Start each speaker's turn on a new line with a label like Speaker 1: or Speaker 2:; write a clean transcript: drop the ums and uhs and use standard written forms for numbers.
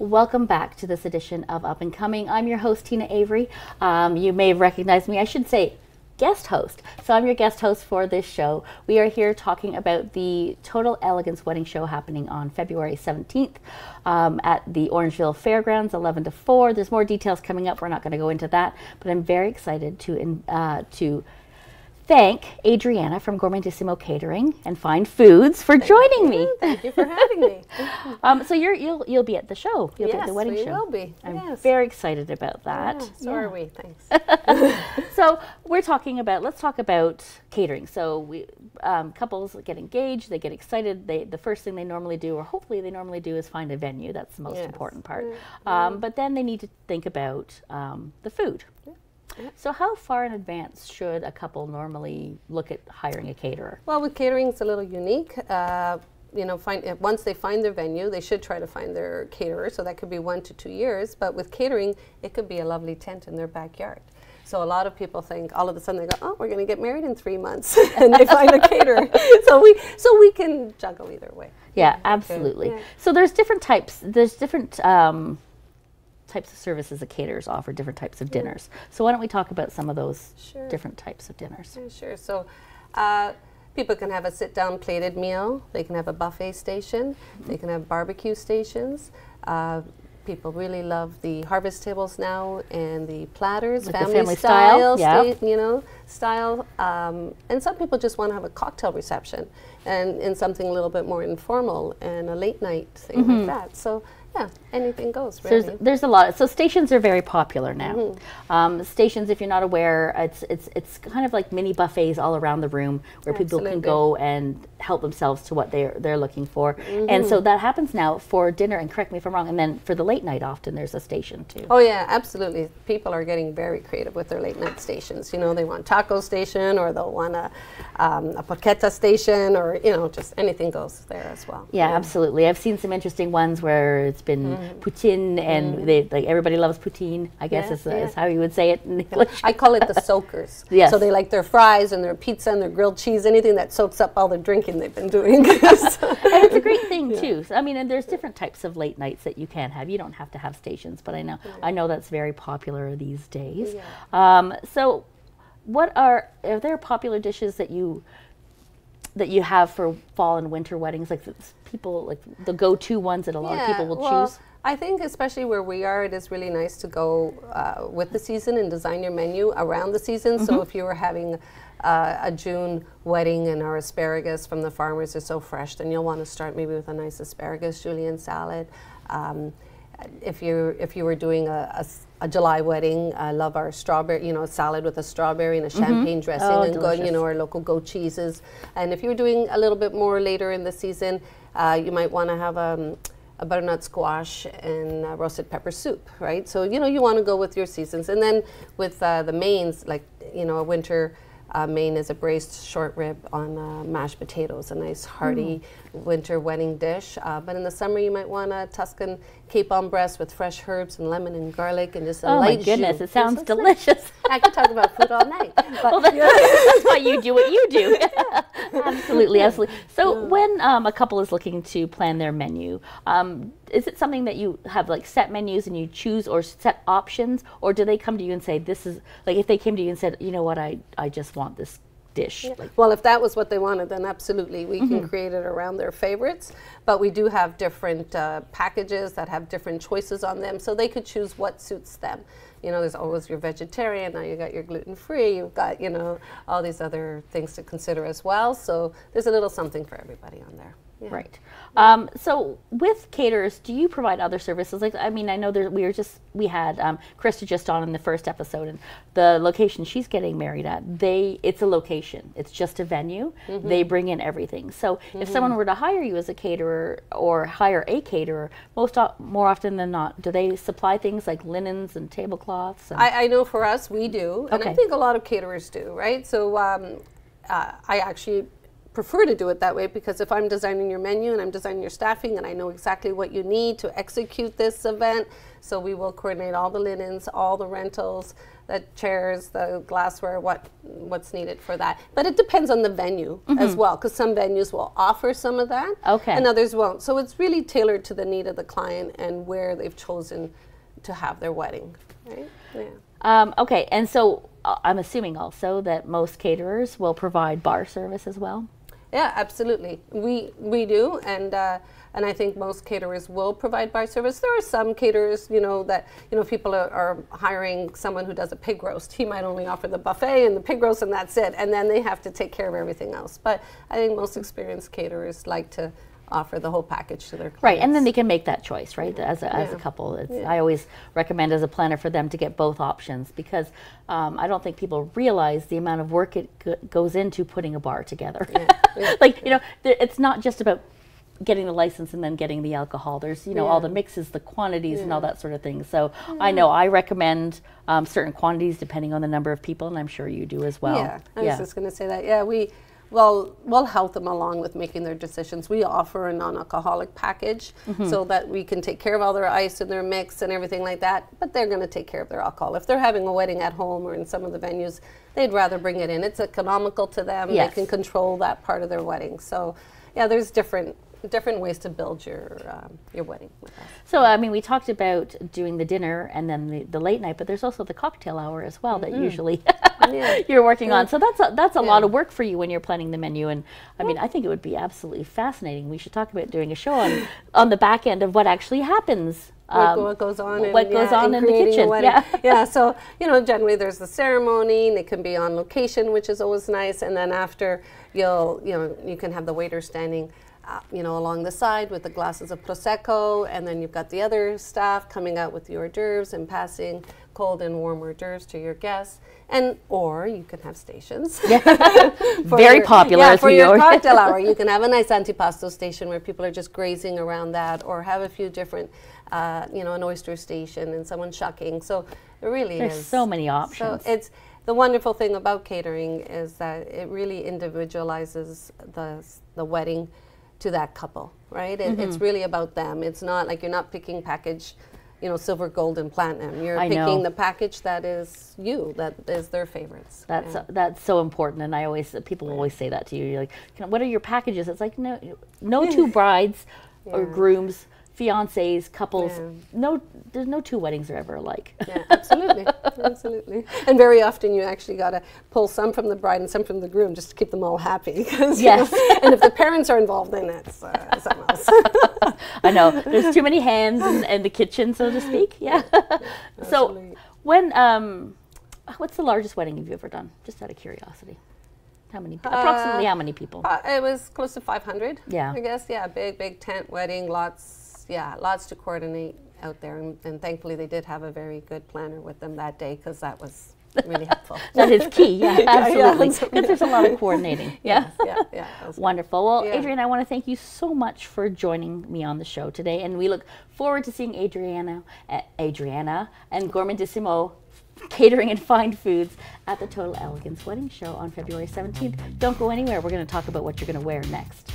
Speaker 1: welcome back to this edition of Up and Coming. I'm your host, Tina Avery. You may have recognized me. I should say guest host. So I'm your guest host for this show. We are here talking about the Total Elegance Wedding Show happening on February 17th at the Orangeville Fairgrounds, 11 to 4. There's more details coming up. We're not going to go into that, but I'm very excited to thank Adriana from Gourmandissimo Catering and Fine Foods for joining me.
Speaker 2: Thank you for having me.
Speaker 1: So you'll be at the show. You'll be at the wedding show.
Speaker 2: Yes, we will be.
Speaker 1: I'm very excited about that.
Speaker 2: Yeah, so are we. Thanks.
Speaker 1: So let's talk about catering. So couples get engaged, they get excited. The first thing they normally do, or hopefully they normally do, is find a venue. That's the most important part. But then they need to think about the food. So how far in advance should a couple look at hiring a caterer?
Speaker 2: Well, with catering, it's a little unique. Once they find their venue, they should try to find their caterer. So that could be 1 to 2 years. But with catering, it could be a lovely tent in their backyard. So a lot of people think all of a sudden they go, oh, we're going to get married in 3 months, and they find a caterer. So we can juggle either way.
Speaker 1: Yeah, absolutely. Yeah. So there's different types. There's different types of services that caterers offer, different types of dinners. So why don't we talk about some of those different types of dinners?
Speaker 2: Yeah, sure. So people can have a sit-down plated meal. They can have a buffet station. They can have barbecue stations. People really love the harvest tables now and the platters,
Speaker 1: like
Speaker 2: family style, style. And some people just want to have a cocktail reception and something a little bit more informal and a late night thing like that. So yeah, anything goes, really.
Speaker 1: So there's a lot. So stations are very popular now. Stations, if you're not aware, it's kind of like mini buffets all around the room where people can go and help themselves to what they're looking for. And so that happens now for dinner, and correct me if I'm wrong, and then for the late night often there's a station too.
Speaker 2: Oh yeah, absolutely. People are getting very creative with their late night stations. You know, they want taco station, or they'll want a porchetta station, or just anything goes there as well.
Speaker 1: Yeah, absolutely. I've seen some interesting ones where it's been poutine, and everybody loves poutine, I guess is how you would say it in English.
Speaker 2: I call it the soakers.
Speaker 1: Yes.
Speaker 2: So they like their fries and their pizza and their grilled cheese, anything that soaks up all the drinking they've been doing.
Speaker 1: And it's a great thing too. So, I mean, and there's different types of late nights that you can have. You don't have to have stations, but I know that's very popular these days. So what are there popular dishes that you have for fall and winter weddings, like people, like the go-to ones that a lot of people will choose?
Speaker 2: I think especially where we are, it is really nice to go with the season and design your menu around the season. So if you were having a June wedding and our asparagus from the farmers are so fresh, then you'll want to start maybe with a nice asparagus julienne salad. If you were doing a July wedding, I love our strawberry, salad with a strawberry and a champagne dressing, and good, our local goat cheeses. And if you were doing a little bit more later in the season, you might want to have a butternut squash and roasted pepper soup, right? So you want to go with your seasons, and then with the mains, like a winter. Main is a braised short rib on mashed potatoes, a nice hearty winter wedding dish. But in the summer, you might want a Tuscan capon breast with fresh herbs and lemon and garlic and just a light jus.
Speaker 1: Oh my goodness, it sounds delicious.
Speaker 2: I could talk about food all night. But
Speaker 1: that's why you do what you do. Absolutely, absolutely. So when a couple is looking to plan their menu, is it something that you have like set menus and you choose, or set options, or do they come to you and say, this is, like if they came to you and said, you know what, I just want this dish?
Speaker 2: Well, if that was what they wanted, then absolutely we can create it around their favorites. But we do have different packages that have different choices on them, so they could choose what suits them. There's always your vegetarian, now you got your gluten-free, you've got, all these other things to consider as well. So there's a little something for everybody on there. Yeah.
Speaker 1: Right. So with caterers, do you provide other services? Like, I mean, I know we had Krista just on in the first episode, and the location she's getting married at, it's a location. It's just a venue. They bring in everything. So if someone were to hire you as a caterer or hire a caterer, more often than not, do they supply things like linens and tablecloths?
Speaker 2: I know for us, we do. And I think a lot of caterers do, right? So I actually prefer to do it that way, because if I'm designing your menu and I'm designing your staffing and I know exactly what you need to execute this event, so we will coordinate all the linens, all the rentals, the chairs, the glassware, what's needed for that. But it depends on the venue as well, because some venues will offer some of that and others won't. So it's really tailored to the need of the client and where they've chosen to have their wedding, right? Yeah.
Speaker 1: Okay, and so I'm assuming also that most caterers will provide bar service as well?
Speaker 2: Yeah, absolutely. We do, and I think most caterers will provide bar service. There are some caterers, you know, that, you know, people are hiring someone who does a pig roast. He might only offer the buffet and the pig roast, and that's it, and then they have to take care of everything else. But I think most experienced caterers like to offer the whole package to their clients.
Speaker 1: Right, and then they can make that choice, right, as a couple. I always recommend as a planner for them to get both options, because I don't think people realize the amount of work it goes into putting a bar together. Like, you know, it's not just about getting the license and then getting the alcohol. There's, you know, all the mixes, the quantities and all that sort of thing. So I know I recommend certain quantities depending on the number of people, and I'm sure you do as well.
Speaker 2: Yeah, I was just going to say that. Yeah, we'll help them along with making their decisions. We offer a non-alcoholic package so that we can take care of all their ice and their mix and everything like that, but they're going to take care of their alcohol. If they're having a wedding at home or in some of the venues, they'd rather bring it in. It's economical to them. They can control that part of their wedding. So yeah, there's different ways to build your wedding with us.
Speaker 1: So I mean, we talked about doing the dinner and then the late night, but there's also the cocktail hour as well that usually you're working on. So that's a lot of work for you when you're planning the menu. And I mean, I think it would be absolutely fascinating. We should talk about doing a show on the back end of what actually happens.
Speaker 2: What goes on in
Speaker 1: the kitchen.
Speaker 2: Yeah. So, you know, generally there's the ceremony, and it can be on location, which is always nice. And then after, you can have the waiter standing you know, along the side with the glasses of Prosecco, and then you've got the other staff coming out with the hors d'oeuvres and passing cold and warm hors d'oeuvres to your guests. Or you can have stations.
Speaker 1: Very popular.
Speaker 2: For your cocktail hour, you can have a nice antipasto station where people are just grazing around that, or have a few different, you know, an oyster station and someone shucking. So it really
Speaker 1: There's so many options.
Speaker 2: So it's the wonderful thing about catering is that it really individualizes the wedding to that couple, right? It's really about them. It's not like you're not picking package, you know, silver, gold, and platinum. You're picking the package that is that is their favorites.
Speaker 1: That's so important, and people always say that to you. You're like, what are your packages? It's like no two brides or grooms, fiancés, couples. There's no two weddings are ever alike.
Speaker 2: Yeah, absolutely, absolutely. And very often you actually got to pull some from the bride and some from the groom just to keep them all happy.
Speaker 1: Yes.
Speaker 2: And if the parents are involved, then it's something else.
Speaker 1: I know. There's too many hands in the kitchen, so to speak. Yeah. So when what's the largest wedding you've ever done? Just out of curiosity. Approximately how many people?
Speaker 2: It was close to 500.
Speaker 1: Yeah.
Speaker 2: I guess. Yeah. Big tent wedding. Lots to coordinate out there, and thankfully they did have a very good planner with them that day, because that was really helpful.
Speaker 1: That is key. Yeah, absolutely. Because there's a lot of coordinating. Yeah. Wonderful. Well, Adrienne, I want to thank you so much for joining me on the show today, and we look forward to seeing Adriana and Gourmandissimo Catering and Fine Foods at the Total Elegance Wedding Show on February 17th. Don't go anywhere. We're going to talk about what you're going to wear next.